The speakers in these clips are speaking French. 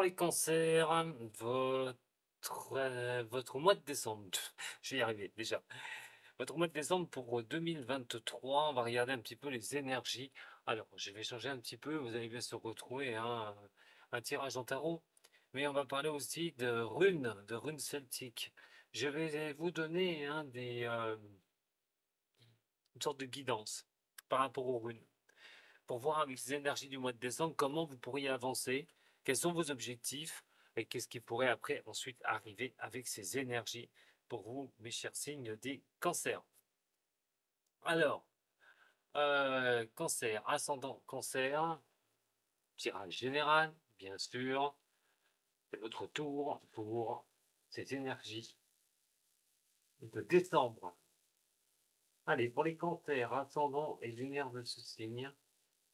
les cancers, votre mois de décembre, je vais y arriver déjà. Votre mois de décembre pour 2023, on va regarder un petit peu les énergies. Alors, je vais changer un petit peu, vous allez bien se retrouver, hein, un tirage en tarot. Mais on va parler aussi de runes celtiques. Je vais vous donner une sorte de guidance par rapport aux runes pour voir avec les énergies du mois de décembre comment vous pourriez avancer, quels sont vos objectifs et qu'est-ce qui pourrait après ensuite arriver avec ces énergies pour vous, mes chers signes des cancers. Alors, cancer, ascendant cancer, tirage général, bien sûr, c'est votre tour pour ces énergies de décembre. Allez, pour les cancers, ascendant et lunaire de ce signe,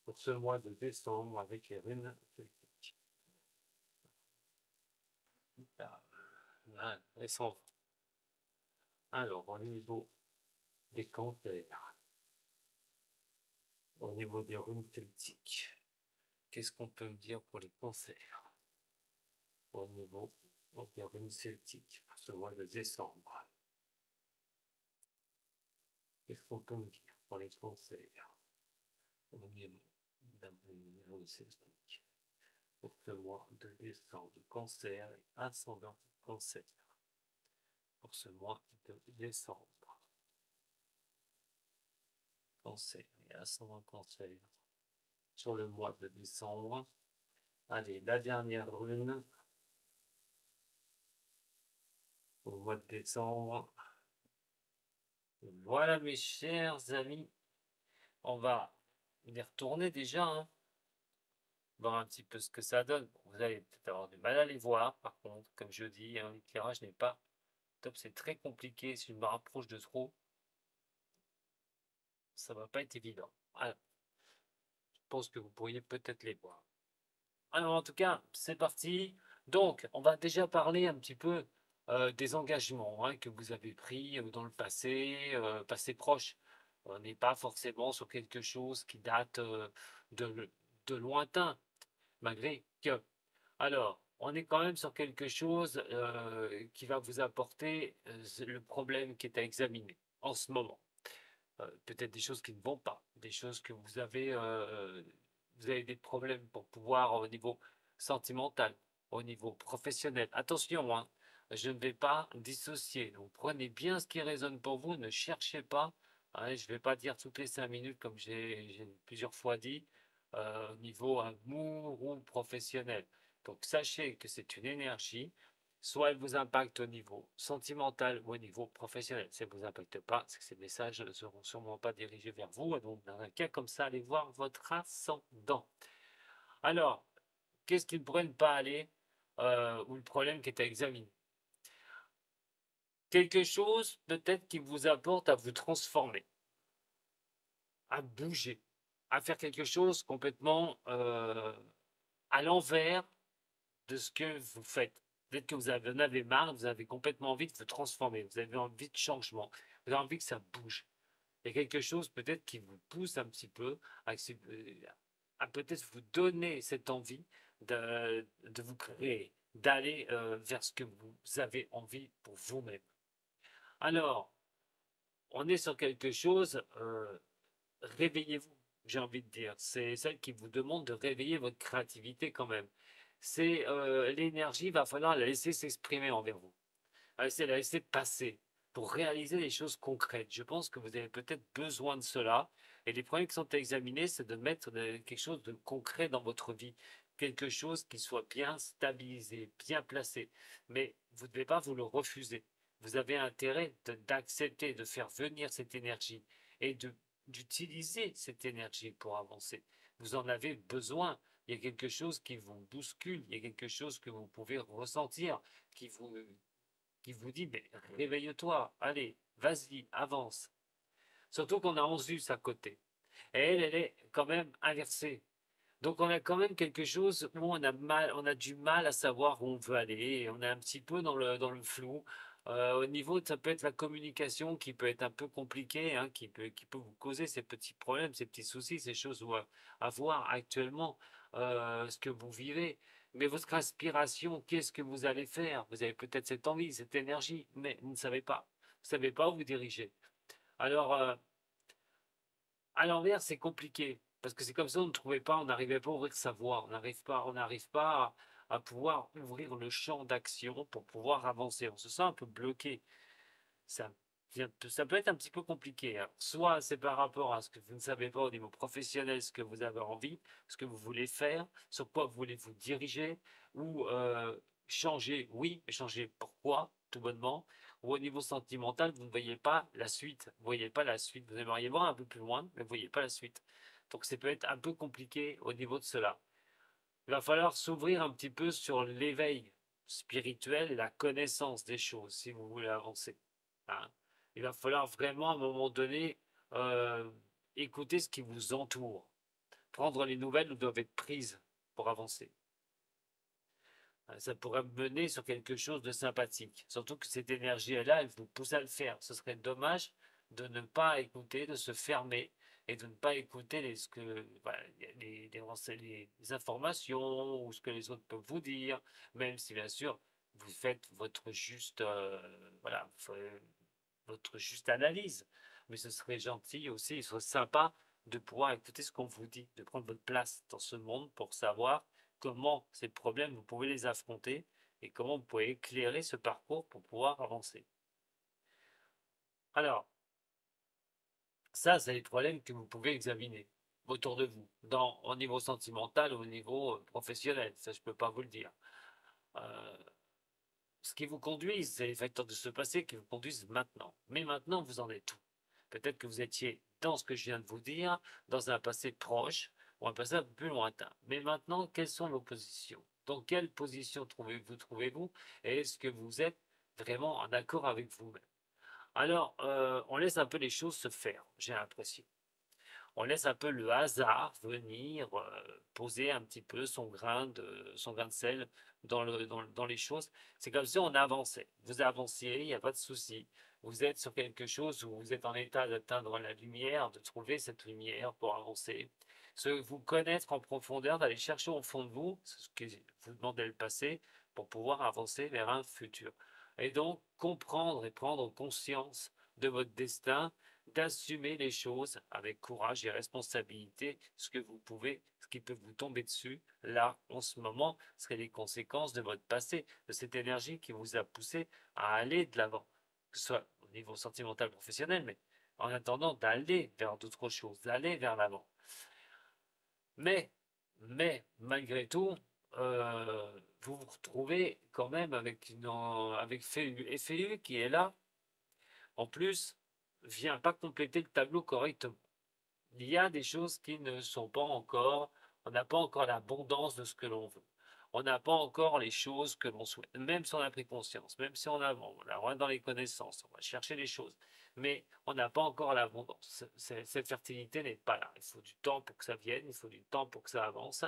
pour ce mois de décembre avec les runes celtiques. Voilà, elles sont. Alors, au niveau des cancers, au niveau des runes celtiques, qu'est-ce qu'on peut me dire pour les cancers? Au niveau des runes celtiques, pour ce mois de décembre, qu'est-ce qu'on peut me dire pour les cancers? Au niveau d'un rune celtique, pour ce mois de décembre, cancer et ascendant cancer, pour ce mois de décembre, cancer et ascendant cancer, sur le mois de décembre. Allez, la dernière rune au mois de décembre. Voilà, mes chers amis, on va y retourner déjà, hein, voir un petit peu ce que ça donne. Vous allez peut-être avoir du mal à les voir, par contre, comme je dis, hein, l'éclairage n'est pas top, c'est très compliqué. Si je me rapproche de trop, ça va pas être évident. Alors, je pense que vous pourriez peut-être les voir. Alors, en tout cas, c'est parti. Donc, on va déjà parler un petit peu des engagements, hein, que vous avez pris dans le passé, passé proche. On n'est pas forcément sur quelque chose qui date de, de lointain, malgré que. Alors, on est quand même sur quelque chose qui va vous apporter le problème qui est à examiner en ce moment. Peut-être des choses qui ne vont pas, des choses que vous avez des problèmes pour pouvoir au niveau sentimental, au niveau professionnel. Attention, hein, je ne vais pas dissocier. Donc prenez bien ce qui résonne pour vous, ne cherchez pas. Hein, je ne vais pas dire toutes les 5 minutes comme j'ai plusieurs fois dit, au niveau amour ou professionnel. Donc sachez que c'est une énergie. Soit elle vous impacte au niveau sentimental ou au niveau professionnel. Si elle ne vous impacte pas, c'est que ces messages ne seront sûrement pas dirigés vers vous. Donc, dans un cas comme ça, allez voir votre ascendant. Alors, qu'est-ce qui ne pourrait ne pas aller ou le problème qui est à examiner? Quelque chose peut-être qui vous apporte à vous transformer, à bouger, à faire quelque chose complètement à l'envers de ce que vous faites. Peut-être que en avez marre, vous avez complètement envie de vous transformer, vous avez envie de changement, vous avez envie que ça bouge. Il y a quelque chose peut-être qui vous pousse un petit peu à peut-être vous donner cette envie de vous créer, d'aller vers ce que vous avez envie pour vous-même. Alors, on est sur quelque chose, réveillez-vous, j'ai envie de dire. C'est celle qui vous demande de réveiller votre créativité quand même. C'est l'énergie, il va falloir la laisser s'exprimer envers vous. La laisser passer pour réaliser des choses concrètes. Je pense que vous avez peut-être besoin de cela. Et les problèmes qui sont à examiner, c'est de mettre quelque chose de concret dans votre vie. Quelque chose qui soit bien stabilisé, bien placé. Mais vous ne devez pas vous le refuser. Vous avez intérêt d'accepter, de faire venir cette énergie et d'utiliser cette énergie pour avancer. Vous en avez besoin. Il y a quelque chose qui vous bouscule, il y a quelque chose que vous pouvez ressentir, qui vous, qui vous dit, mais réveille-toi, allez, vas-y, avance. Surtout qu'on a Anzus à côté. Et elle est quand même inversée. Donc on a quand même quelque chose où on a du mal à savoir où on veut aller. Et on est un petit peu dans le flou. Au niveau, ça peut être la communication qui peut être un peu compliquée, hein, qui peut vous causer ces petits problèmes, ces petits soucis, ces choses à voir actuellement, ce que vous vivez. Mais votre inspiration, qu'est-ce que vous allez faire? Vous avez peut-être cette envie, cette énergie, mais vous ne savez pas. Vous ne savez pas où vous diriger. Alors, à l'envers, c'est compliqué. Parce que c'est comme ça, on ne trouvait pas, on n'arrivait pas à ouvrir sa voie. On n'arrive pas à pouvoir ouvrir le champ d'action pour pouvoir avancer. On se sent un peu bloqué. Ça, ça peut être un petit peu compliqué. Alors, soit c'est par rapport à ce que vous ne savez pas au niveau professionnel, ce que vous avez envie, ce que vous voulez faire, sur quoi vous voulez vous diriger, ou changer, oui, mais changer pourquoi, tout bonnement, ou au niveau sentimental, vous ne voyez pas la suite. Vous ne voyez pas la suite. Vous aimeriez voir un peu plus loin, mais vous ne voyez pas la suite. Donc, ça peut être un peu compliqué au niveau de cela. Il va falloir s'ouvrir un petit peu sur l'éveil spirituel et la connaissance des choses si vous voulez avancer. Hein. Il va falloir vraiment à un moment donné euh, écouter ce qui vous entoure, prendre les nouvelles où doivent être prises pour avancer. Ça pourrait mener sur quelque chose de sympathique. Surtout que cette énergie-là, elle vous pousse à le faire. Ce serait dommage de ne pas écouter, de se fermer et de ne pas écouter voilà, les informations ou ce que les autres peuvent vous dire, même si bien sûr vous faites votre juste, voilà, votre juste analyse. Mais ce serait gentil aussi, il serait sympa de pouvoir écouter ce qu'on vous dit, de prendre votre place dans ce monde pour savoir comment ces problèmes, vous pouvez les affronter et comment vous pouvez éclairer ce parcours pour pouvoir avancer. Alors, ça, c'est les problèmes que vous pouvez examiner autour de vous, au niveau sentimental ou au niveau professionnel. Ça, je ne peux pas vous le dire. Euh, Ce qui vous conduit, c'est les facteurs de ce passé qui vous conduisent maintenant. Mais maintenant, vous en êtes où? Peut-être que vous étiez dans ce que je viens de vous dire, dans un passé proche ou un passé un peu plus lointain. Mais maintenant, quelles sont vos positions? Dans quelle position trouvez-vous? Et est-ce que vous êtes vraiment en accord avec vous-même? Alors, on laisse un peu les choses se faire, j'ai l'impression. On laisse un peu le hasard venir poser un petit peu son grain de sel dans les choses. C'est comme si on avançait. Vous avanciez, il n'y a pas de souci. Vous êtes sur quelque chose où vous êtes en état d'atteindre la lumière, de trouver cette lumière pour avancer. Vous connaître en profondeur, d'aller chercher au fond de vous ce que vous demandez le passé pour pouvoir avancer vers un futur. Et donc comprendre et prendre conscience de votre destin, d'assumer les choses avec courage et responsabilité, ce qui peut vous tomber dessus, là, en ce moment, seraient les conséquences de votre passé, de cette énergie qui vous a poussé à aller de l'avant, que ce soit au niveau sentimental, professionnel, mais en attendant d'aller vers d'autres choses, d'aller vers l'avant. Mais, malgré tout, vous vous retrouvez quand même avec FEU. Et FEU qui est là, en plus, vient pas compléter le tableau correctement. Il y a des choses qui ne sont pas encore, on n'a pas encore l'abondance de ce que l'on veut. On n'a pas encore les choses que l'on souhaite, même si on a pris conscience, même si on a dans les connaissances, on va chercher les choses, mais on n'a pas encore l'abondance. Cette fertilité n'est pas là. Il faut du temps pour que ça vienne, il faut du temps pour que ça avance.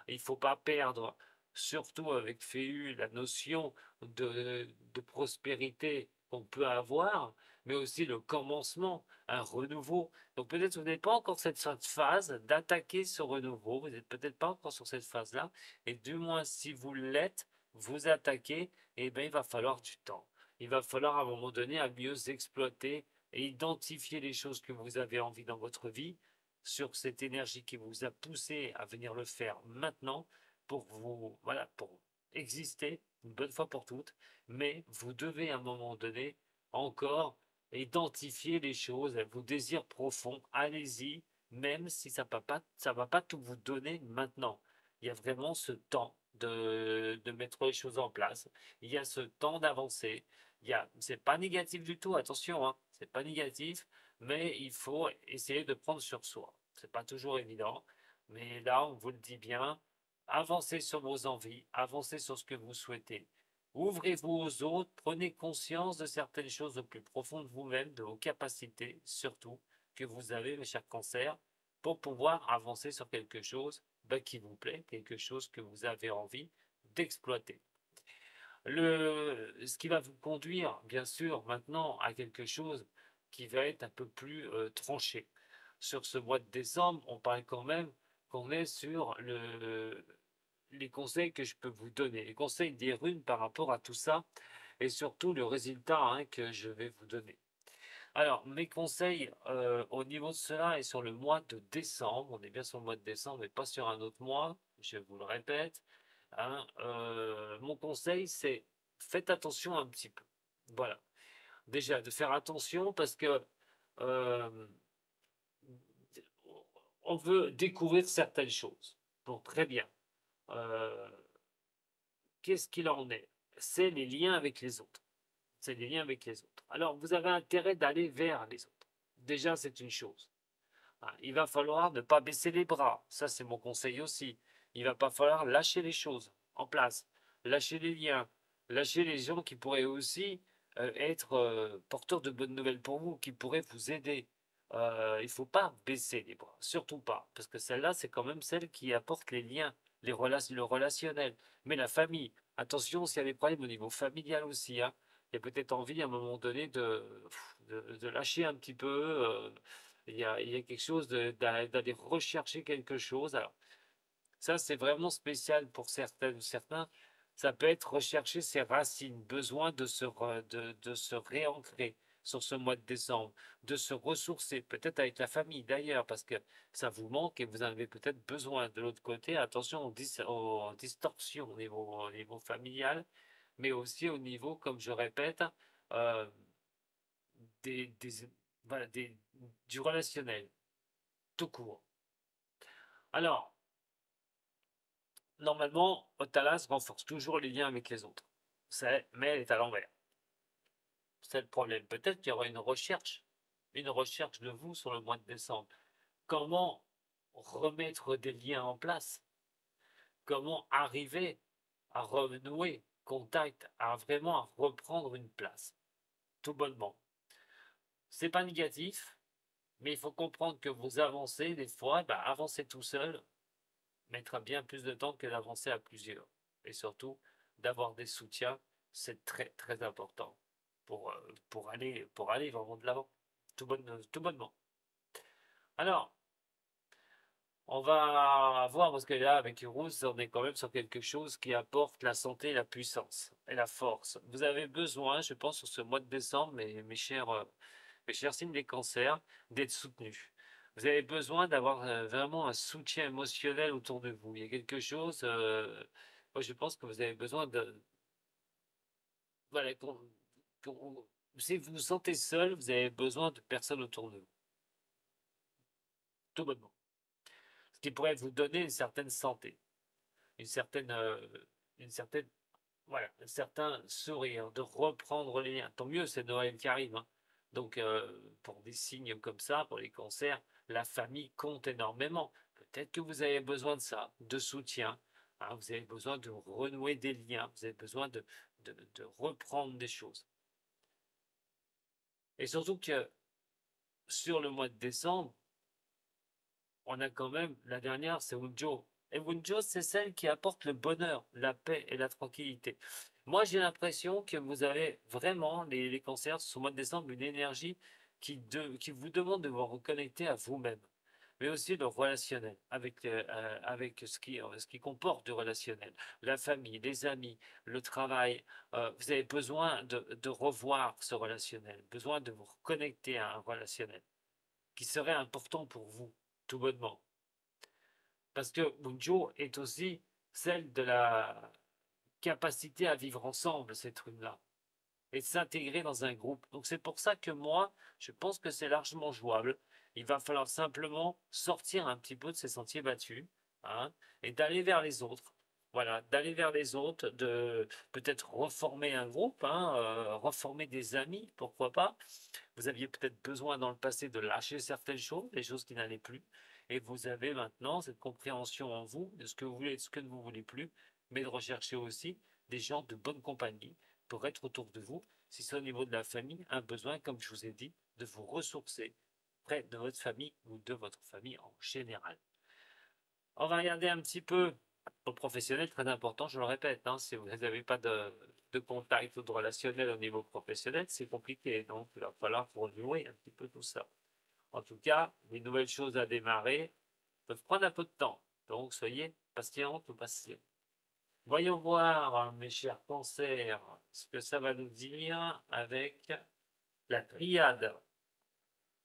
Il ne faut pas perdre, surtout avec FEU, la notion de prospérité qu'on peut avoir, mais aussi le commencement, un renouveau. Donc peut-être que vous n'êtes pas encore sur cette phase d'attaquer ce renouveau, vous n'êtes peut-être pas encore sur cette phase-là, et du moins si vous l'êtes, vous attaquez, et bien il va falloir du temps. Il va falloir à un moment donné à mieux exploiter et identifier les choses que vous avez envie dans votre vie sur cette énergie qui vous a poussé à venir le faire maintenant pour vous, voilà, pour exister une bonne fois pour toutes, mais vous devez à un moment donné encore identifier les choses, vos désirs profonds, allez-y, même si ça va pas tout vous donner maintenant. Il y a vraiment ce temps de mettre les choses en place. Il y a ce temps d'avancer. C'est pas négatif du tout, attention, hein, c'est pas négatif, mais il faut essayer de prendre sur soi. C'est pas toujours évident, mais là, on vous le dit bien, avancez sur vos envies, avancez sur ce que vous souhaitez. Ouvrez-vous aux autres, prenez conscience de certaines choses au plus profond de vous-même, de vos capacités, surtout, que vous avez, mes chers cancers, pour pouvoir avancer sur quelque chose qui vous plaît, quelque chose que vous avez envie d'exploiter. Ce qui va vous conduire, bien sûr, maintenant à quelque chose qui va être un peu plus tranché. Sur ce mois de décembre, on parle quand même qu'on est sur les conseils que je peux vous donner, les conseils des runes par rapport à tout ça, et surtout le résultat hein, que je vais vous donner. Alors, mes conseils au niveau de cela et sur le mois de décembre, on est bien sur le mois de décembre, mais pas sur un autre mois, je vous le répète. Hein, mon conseil, c'est faites attention un petit peu. Voilà. Déjà, de faire attention parce que euh, on veut découvrir certaines choses. Bon, très bien. Euh, Qu'est-ce qu'il en est? C'est les liens avec les autres. C'est les liens avec les autres. Alors, vous avez intérêt d'aller vers les autres. Déjà, c'est une chose. Ah, il va falloir ne pas baisser les bras. Ça, c'est mon conseil aussi. Il va pas falloir lâcher les choses en place, lâcher les liens, lâcher les gens qui pourraient aussi être porteurs de bonnes nouvelles pour vous, qui pourraient vous aider. Il ne faut pas baisser les bras, surtout pas, parce que celle-là, c'est quand même celle qui apporte les liens, le relationnel. Mais la famille, attention s'il y a des problèmes au niveau familial aussi, hein. Il y a peut-être envie à un moment donné de lâcher un petit peu. Il y a quelque chose d'aller rechercher quelque chose. Alors, ça, c'est vraiment spécial pour certaines ou certains. Ça peut être rechercher ses racines, besoin de se réancrer sur ce mois de décembre, de se ressourcer, peut-être avec la famille d'ailleurs, parce que ça vous manque et vous en avez peut-être besoin. De l'autre côté, attention aux distorsions au niveau familial, mais aussi au niveau, comme je répète, euh, des, des, voilà, du relationnel, tout court. Alors, normalement, Otalas renforce toujours les liens avec les autres. Mais elle est à l'envers. C'est le problème. Peut-être qu'il y aura une recherche de vous sur le mois de décembre. Comment remettre des liens en place? Comment arriver à renouer contact, à vraiment reprendre une place? Tout bonnement. C'est pas négatif, mais il faut comprendre que vous avancez des fois, avancer tout seul mettra bien plus de temps que d'avancer à plusieurs. Et surtout, d'avoir des soutiens, c'est très très important pour aller vraiment de l'avant, tout bonnement. Alors, on va voir, parce que là, avec Urus, on est quand même sur quelque chose qui apporte la santé, la puissance et la force. Vous avez besoin, je pense, sur ce mois de décembre, mes chers signes des cancers, d'être soutenus. Vous avez besoin d'avoir vraiment un soutien émotionnel autour de vous. Il y a quelque chose, moi je pense que vous avez besoin de... Voilà, si vous vous sentez seul, vous avez besoin de personnes autour de vous. Tout bonnement. Ce qui pourrait vous donner une certaine santé, une certaine, euh, une certaine voilà, un certain sourire, de reprendre les liens. Tant mieux, c'est Noël qui arrive, hein. Donc, pour des signes comme ça, pour les cancers, la famille compte énormément. Peut-être que vous avez besoin de ça, de soutien, hein. Vous avez besoin de renouer des liens, vous avez besoin de reprendre des choses. Et surtout que sur le mois de décembre, on a quand même, la dernière, c'est Wunjo. Et Wunjo, c'est celle qui apporte le bonheur, la paix et la tranquillité. Moi, j'ai l'impression que vous avez vraiment, les cancers, sur le mois de décembre, une énergie qui vous demande de vous reconnecter à vous-même, mais aussi le relationnel, avec ce qui comporte du relationnel, la famille, les amis, le travail. Vous avez besoin de revoir ce relationnel, besoin de vous reconnecter à un relationnel qui serait important pour vous, tout bonnement. Parce que Bunjo est aussi celle de la capacité à vivre ensemble, cette rune-là, et de s'intégrer dans un groupe. Donc c'est pour ça que moi, je pense que c'est largement jouable. Il va falloir simplement sortir un petit peu de ces sentiers battus, hein, et d'aller vers les autres. Voilà, d'aller vers les autres, de peut-être reformer un groupe, hein, reformer des amis, pourquoi pas. Vous aviez peut-être besoin dans le passé de lâcher certaines choses, des choses qui n'allaient plus, et vous avez maintenant cette compréhension en vous de ce que vous voulez et de ce que ne vous voulez plus, mais de rechercher aussi des gens de bonne compagnie pour être autour de vous. Si c'est au niveau de la famille, un besoin, comme je vous ai dit, de vous ressourcer près de votre famille ou de votre famille en général. On va regarder un petit peu au professionnel, très important, je le répète, hein, si vous n'avez pas de contact ou de relationnel au niveau professionnel, c'est compliqué. Donc, il va falloir renouer un petit peu tout ça. En tout cas, les nouvelles choses à démarrer peuvent prendre un peu de temps. Donc, soyez patiente ou patient. Voyons voir, mes chers cancers, ce que ça va nous dire avec la triade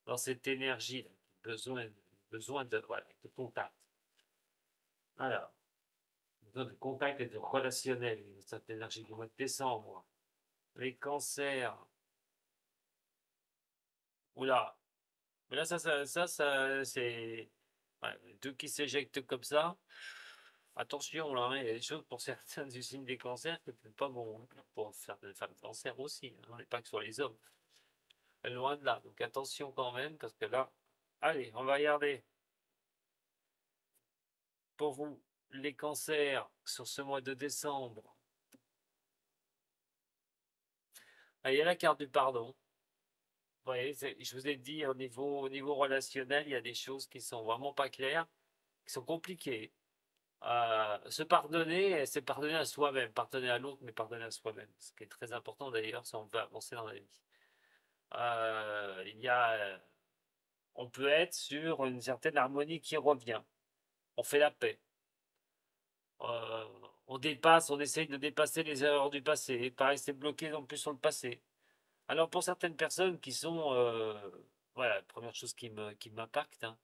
dans cette énergie, besoin de, voilà, de contact. Alors, besoin de contact et de relationnel, cette énergie du mois de décembre. Les cancers. Oula, mais là, c'est. Ouais, deux qui s'éjectent comme ça. Attention, là, hein, il y a des choses pour certains du signe des cancers qui ne pas bon hein, pour certaines femmes cancer aussi. Hein, on n'est pas que sur les hommes. Loin de là. Donc attention quand même, parce que là. Allez, on va regarder. Pour vous, les cancers sur ce mois de décembre. Ah, il y a la carte du pardon. Vous voyez, je vous ai dit au niveau relationnel, il y a des choses qui sont vraiment pas claires, qui sont compliquées. Se pardonner, c'est pardonner à soi-même, pardonner à l'autre, mais pardonner à soi-même. Ce qui est très important d'ailleurs si on veut avancer dans la vie. Il y a, on peut être sur une certaine harmonie qui revient. On fait la paix. Euh, on dépasse, on essaye de dépasser les erreurs du passé, et pas rester bloqué non plus sur le passé. Alors pour certaines personnes qui sont, voilà, la première chose qui m'impacte, hein,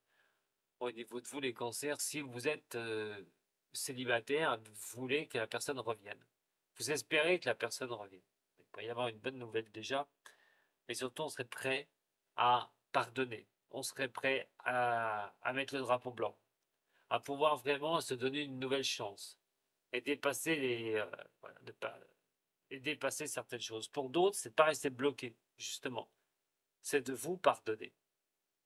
au niveau de vous les cancers, si vous êtes célibataire, vous voulez que la personne revienne. Vous espérez que la personne revienne. Il peut y avoir une bonne nouvelle déjà, et surtout on serait prêt à pardonner. On serait prêt à mettre le drapeau blanc, à pouvoir vraiment se donner une nouvelle chance et dépasser voilà, et dépasser certaines choses. Pour d'autres, c'est pas rester bloqué, justement. C'est de vous pardonner,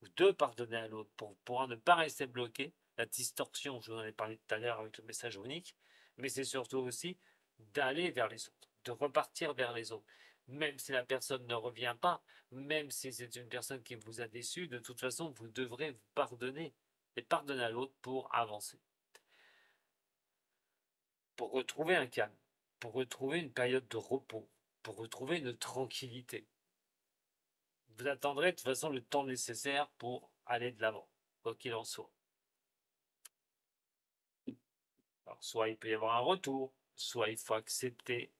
ou de pardonner à l'autre, pour pouvoir ne pas rester bloqué. La distorsion, je vous en ai parlé tout à l'heure avec le message unique, mais c'est surtout aussi d'aller vers les autres, de repartir vers les autres. Même si la personne ne revient pas, même si c'est une personne qui vous a déçu, de toute façon, vous devrez vous pardonner et pardonner à l'autre pour avancer, pour retrouver un calme, pour retrouver une période de repos, pour retrouver une tranquillité. Vous attendrez de toute façon le temps nécessaire pour aller de l'avant, quoi qu'il en soit. Alors, soit il peut y avoir un retour, soit il faut accepter,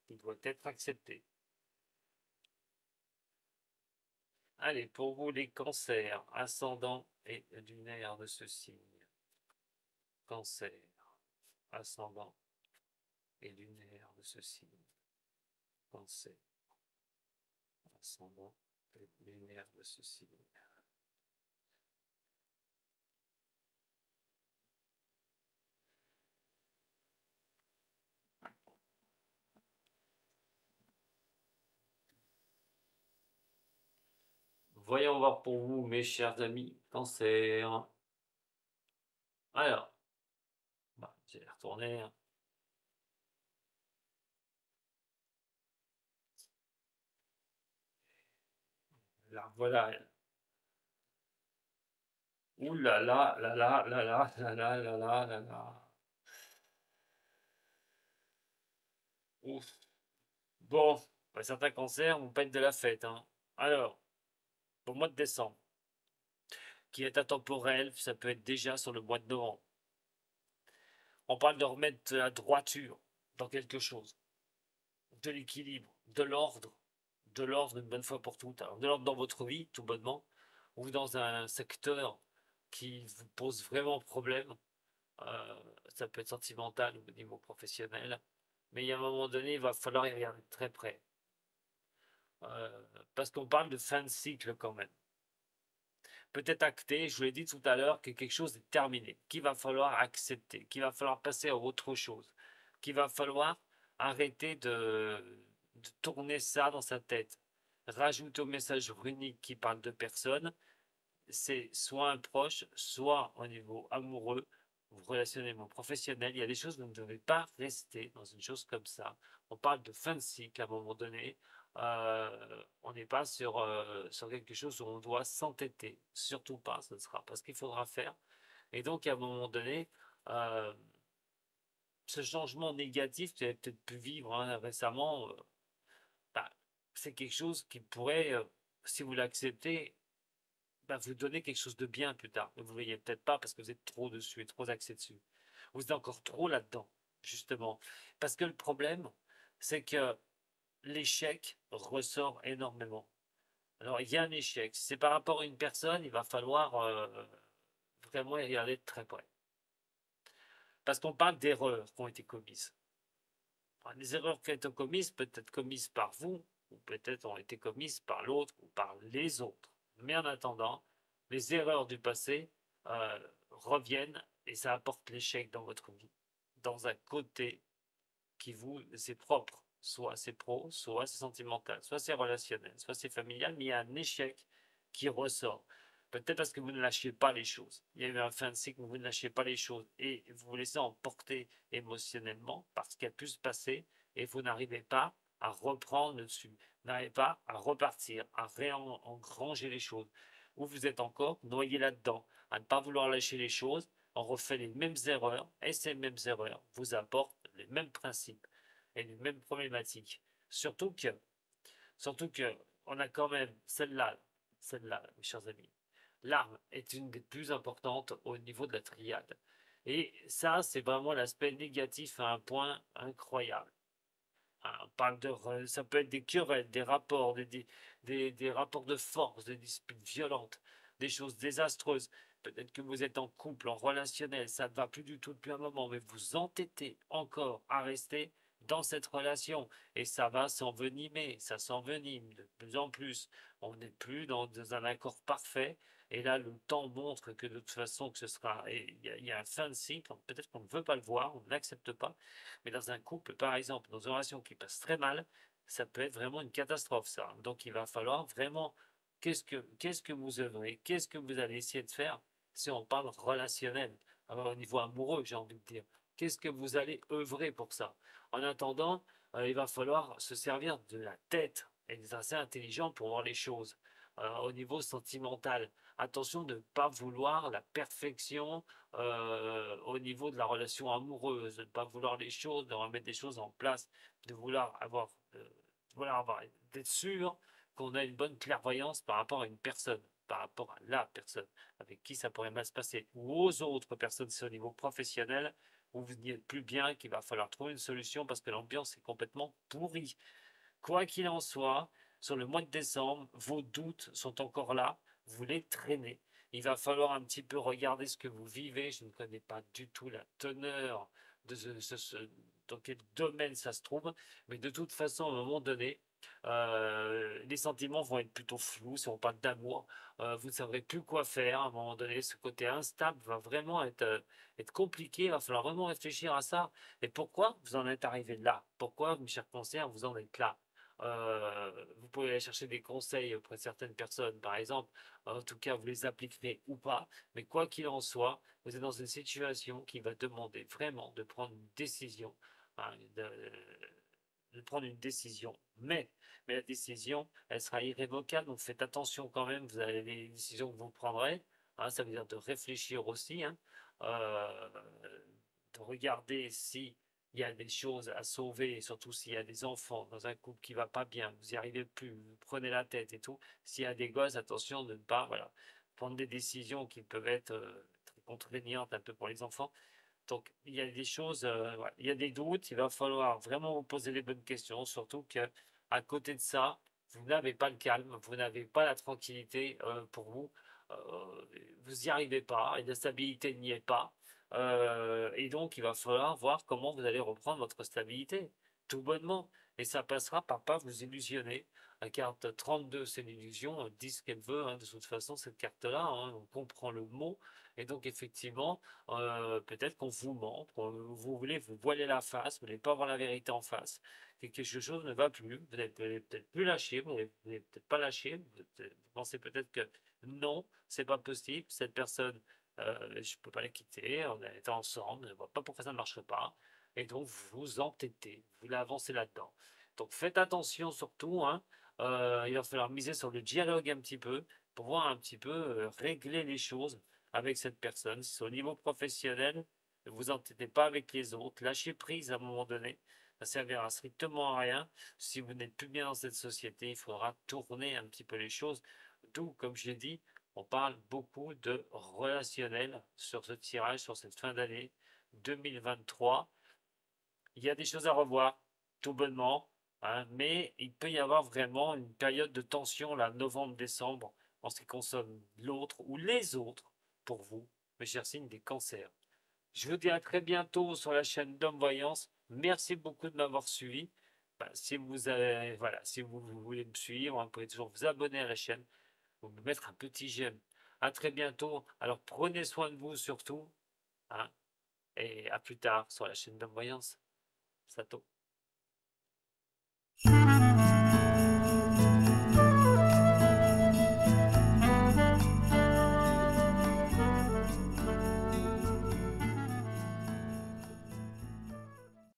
il doit être accepté. Allez, pour vous les cancers, ascendant et lunaire de ce signe. Cancer, ascendant et lunaire de ce signe. Cancer, ascendant et lunaire de ce signe. Voyons voir pour vous, mes chers amis, cancer. Alors, bah, j'ai retourné. Hein. Là, voilà. Ouh là là là là là là là là là là là là. Ouf. Bon, bah, certains cancers vont pas être de la fête. Hein. Alors, pour le mois de décembre, qui est intemporel, ça peut être déjà sur le mois de novembre. On parle de remettre la droiture dans quelque chose, de l'équilibre, de l'ordre une bonne fois pour toutes. Alors, de l'ordre dans votre vie, tout bonnement, ou dans un secteur qui vous pose vraiment problème. Euh, Ça peut être sentimental ou au niveau professionnel. Mais il y a un moment donné, il va falloir y regarder de très près. Parce qu'on parle de fin de cycle quand même. Peut-être acté, je vous l'ai dit tout à l'heure, que quelque chose est terminé, qu'il va falloir accepter, qu'il va falloir passer à autre chose, qu'il va falloir arrêter de tourner ça dans sa tête. Rajouter au message runique qui parle de personne, c'est soit un proche, soit au niveau amoureux, relationnel ou professionnel. Il y a des choses où vous ne devez pas rester dans une chose comme ça. On parle de fin de cycle à un moment donné. On n'est pas sur quelque chose où on doit s'entêter. Surtout pas, ce ne sera pas ce qu'il faudra faire. Et donc, à un moment donné, euh, ce changement négatif que vous avez peut-être pu vivre hein, récemment, bah, c'est quelque chose qui pourrait, si vous l'acceptez, bah, vous donner quelque chose de bien plus tard. Mais vous ne voyez peut-être pas parce que vous êtes trop dessus et trop axé dessus. Vous êtes encore trop là-dedans. justement. Parce que le problème, c'est que l'échec ressort énormément. Alors, il y a un échec. Si c'est par rapport à une personne, il va falloir vraiment y regarder de très près. Parce qu'on parle d'erreurs qui ont été commises. Alors, les erreurs qui ont été commises, peut-être commises par vous, ou peut-être ont été commises par l'autre ou par les autres. Mais en attendant, les erreurs du passé reviennent et ça apporte l'échec dans votre vie, dans un côté qui vous est propre. Soit c'est pro, soit c'est sentimental, soit c'est relationnel, soit c'est familial, mais il y a un échec qui ressort. Peut-être parce que vous ne lâchez pas les choses. Il y a eu un fin de cycle où vous ne lâchez pas les choses et vous vous laissez emporter émotionnellement par ce qui a pu se passer et vous n'arrivez pas à reprendre le dessus. Vous n'arrivez pas à repartir, à réengranger les choses. Ou vous êtes encore noyé là-dedans, à ne pas vouloir lâcher les choses. On refait les mêmes erreurs et ces mêmes erreurs vous apportent les mêmes principes et les mêmes problématiques. Surtout que, surtout que, on a quand même celle-là, mes chers amis. L'arme est une des plus importantes au niveau de la triade. Et ça, c'est vraiment l'aspect négatif à un point incroyable. On parle de, ça peut être des querelles, des rapports, des rapports de force, des disputes violentes, des choses désastreuses. Peut-être que vous êtes en couple, en relationnel, ça ne va plus du tout depuis un moment, mais vous entêtez encore à rester dans cette relation et ça va s'envenimer, ça s'envenime de plus en plus. On n'est plus dans un accord parfait et là, le temps montre que de toute façon, que ce sera, il y a un fin de cycle. Peut-être qu'on ne veut pas le voir, on ne l'accepte pas. Mais dans un couple, par exemple, dans une relation qui passe très mal, ça peut être vraiment une catastrophe, ça. Donc, il va falloir vraiment, qu'est-ce que vous œuvrez, qu'est-ce que vous allez essayer de faire si on parle relationnel, alors, au niveau amoureux, j'ai envie de dire. Qu'est-ce que vous allez œuvrer pour ça? En attendant, il va falloir se servir de la tête et d'être assez intelligent pour voir les choses. Au niveau sentimental, attention de ne pas vouloir la perfection au niveau de la relation amoureuse, de ne pas vouloir les choses, de remettre des choses en place, de vouloir avoir, d'être sûr qu'on a une bonne clairvoyance par rapport à une personne, par rapport à la personne avec qui ça pourrait mal se passer, ou aux autres personnes, c'est au niveau professionnel, où vous n'y êtes plus bien, qu'il va falloir trouver une solution parce que l'ambiance est complètement pourrie. Quoi qu'il en soit, sur le mois de décembre, vos doutes sont encore là, vous les traînez. Il va falloir un petit peu regarder ce que vous vivez. Je ne connais pas du tout la teneur de dans quel domaine ça se trouve, mais de toute façon, à un moment donné, les sentiments vont être plutôt flous. Si on parle d'amour, vous ne saurez plus quoi faire. À un moment donné, ce côté instable va vraiment être compliqué. Il va falloir vraiment réfléchir à ça. Et pourquoi vous en êtes arrivé là? Pourquoi, mes chers conseillers, vous en êtes là? Vous pouvez aller chercher des conseils auprès de certaines personnes, par exemple. En tout cas, vous les appliquerez ou pas. Mais quoi qu'il en soit, vous êtes dans une situation qui va demander vraiment de prendre une décision, hein, de prendre une décision. Mais la décision, elle sera irrévocable. Donc faites attention quand même. Vous avez les décisions que vous prendrez. Hein, ça veut dire de réfléchir aussi. Hein, euh, de regarder si il y a des choses à sauver, et surtout s'il y a des enfants dans un couple qui va pas bien, vous n'y arrivez plus, vous prenez la tête et tout. S'il y a des gosses, attention de ne pas voilà, prendre des décisions qui peuvent être très contraignantes un peu pour les enfants. Donc il y a des choses, voilà, il y a des doutes, il va falloir vraiment vous poser les bonnes questions, surtout que à côté de ça, vous n'avez pas le calme, vous n'avez pas la tranquillité pour vous, vous n'y arrivez pas, et la stabilité n'y est pas. Et donc, il va falloir voir comment vous allez reprendre votre stabilité, tout bonnement. Et ça passera par pas vous illusionner. La carte 32, c'est l'illusion, elle dit ce qu'elle veut, hein, de toute façon, cette carte-là, hein, on comprend le mot. Et donc, effectivement, peut-être qu'on vous ment, vous voulez vous voiler la face, vous ne voulez pas voir la vérité en face, que quelque chose ne va plus, vous n'êtes peut-être plus lâché, vous n'êtes peut-être pas lâché, vous pensez peut-être que non, c'est pas possible, cette personne je ne peux pas la quitter, on est ensemble, je ne vois pas pourquoi ça ne marcherait pas. Et donc, vous vous entêtez, vous voulez avancer là-dedans. Donc, faites attention surtout, hein, il va falloir miser sur le dialogue un petit peu, pour voir un petit peu régler les choses avec cette personne. Si c'est au niveau professionnel, ne vous entêtez pas avec les autres, lâchez prise à un moment donné. Ça servira strictement à rien. Si vous n'êtes plus bien dans cette société, il faudra tourner un petit peu les choses. D'où, comme je l'ai dit, on parle beaucoup de relationnel sur ce tirage, sur cette fin d'année 2023. il y a des choses à revoir, tout bonnement, hein, mais il peut y avoir vraiment une période de tension, là, novembre-décembre, en ce qui concerne l'autre ou les autres, pour vous, mes chers signes des cancers. Je vous dis à très bientôt sur la chaîne d'Homme Voyance. Merci beaucoup de m'avoir suivi. Bah, si vous avez, voilà, si vous voulez me suivre, vous pouvez toujours vous abonner à la chaîne ou me mettre un petit j'aime. À très bientôt. Alors prenez soin de vous surtout, hein, et à plus tard sur la chaîne d'Homme Voyance. Sato.